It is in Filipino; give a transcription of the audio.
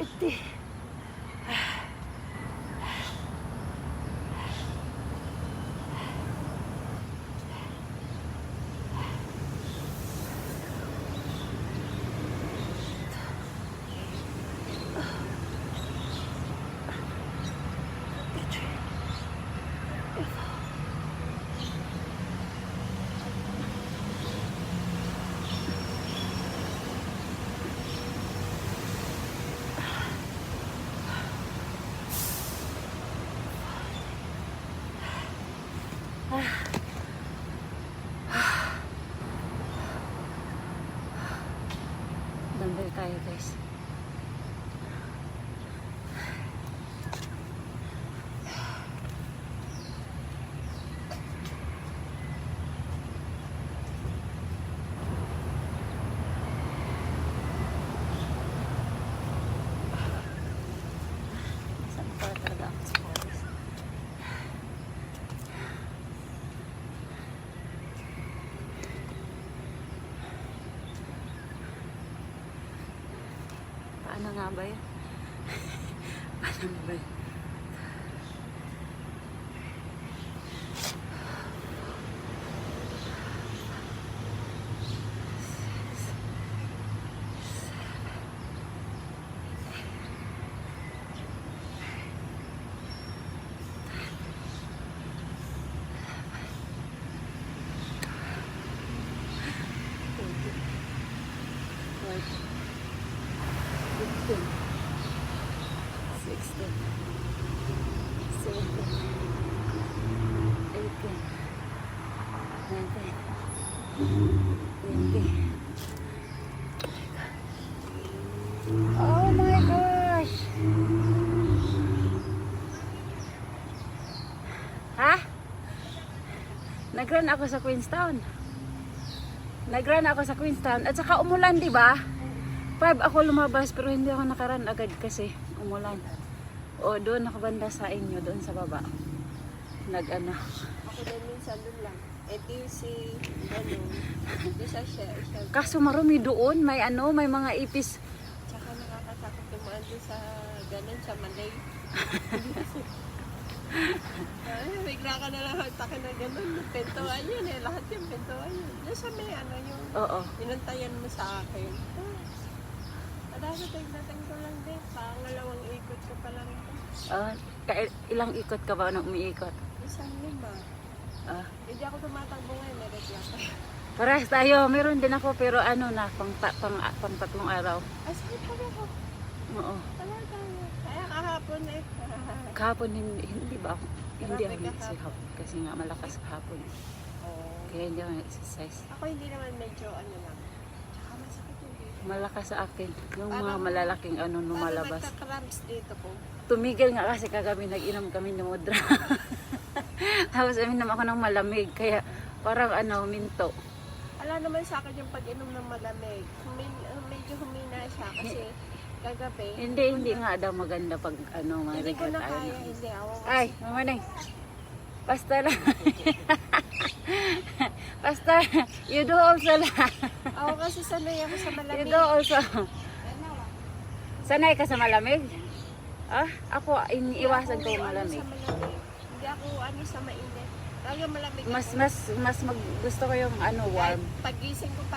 Iti. Dumbbell tayo guys. Saan pa talaga ako sa Paris? Paano nga ba yun? Paano ba yun? Fifteen, 16, 17, 18, 19, 20. Oh my gosh! Ha? Nag-run ako sa Queenstown. Nag-run ako sa Queenstown at saka umulan, di ba? 5 ako lumabas pero hindi ako nakaran agad kasi umulan. O doon ako banda sa inyo, doon sa baba. Nag-ano. Ako din minsan doon lang. Si siya. Kaso marumi doon, may ano, may mga ipis. Tsaka nakakatakot tumaan doon sa ganun, sa Malay. Bigla ka na lang hagtakin na ganun. Pentuan yun eh. Lahat yung pentuan yun. Doon sa may ano yung Oo. inantayan mo sa akin. Dating ko lang din. Pangalawang ikot ko pa lang ito. Ilang ikot ka ba nang umiikot? Isang lima. Hindi ako tumatakbo ngayon. Nagreklamo. Parehas tayo, meron din ako pero ano na, pang 3 araw. Sakit pa ako. Oo. Talaga. Kaya kahapon eh. Kahapon hindi ba ako? Hindi ako Grabe nagsihap kasi nga malakas kahapon. Kaya hindi ako nag-exercise. Ako hindi naman medyo ano lang. Tsaka masakit yung dito. Malakas sa akin. Yung mga Parang- malalaking ano lumalabas. Parang nagka-cramps dito ko. Tumigil nga kasi kagabi nag-inom kami ng mudra. Tapos uminom ako ng malamig kaya parang ano, minto. Ala naman sa akin yung pag-inom ng malamig. Medyo humina siya kasi kagabi. Hindi nga daw maganda pag ano, Hindi ko na tayo kaya. ng- Hindi ako. Ay, mamanay. Pastor. Pastor, you do also lang. Ako kasi sanay ako sa You malamig. do also. Sanay ka sa malamig? Ako, iniiwasan ko yung malamig. Hindi ako ano sa mainit. Talaga malamig ako. Mas gusto ko yung ano, warm. Kahit pagising ko pa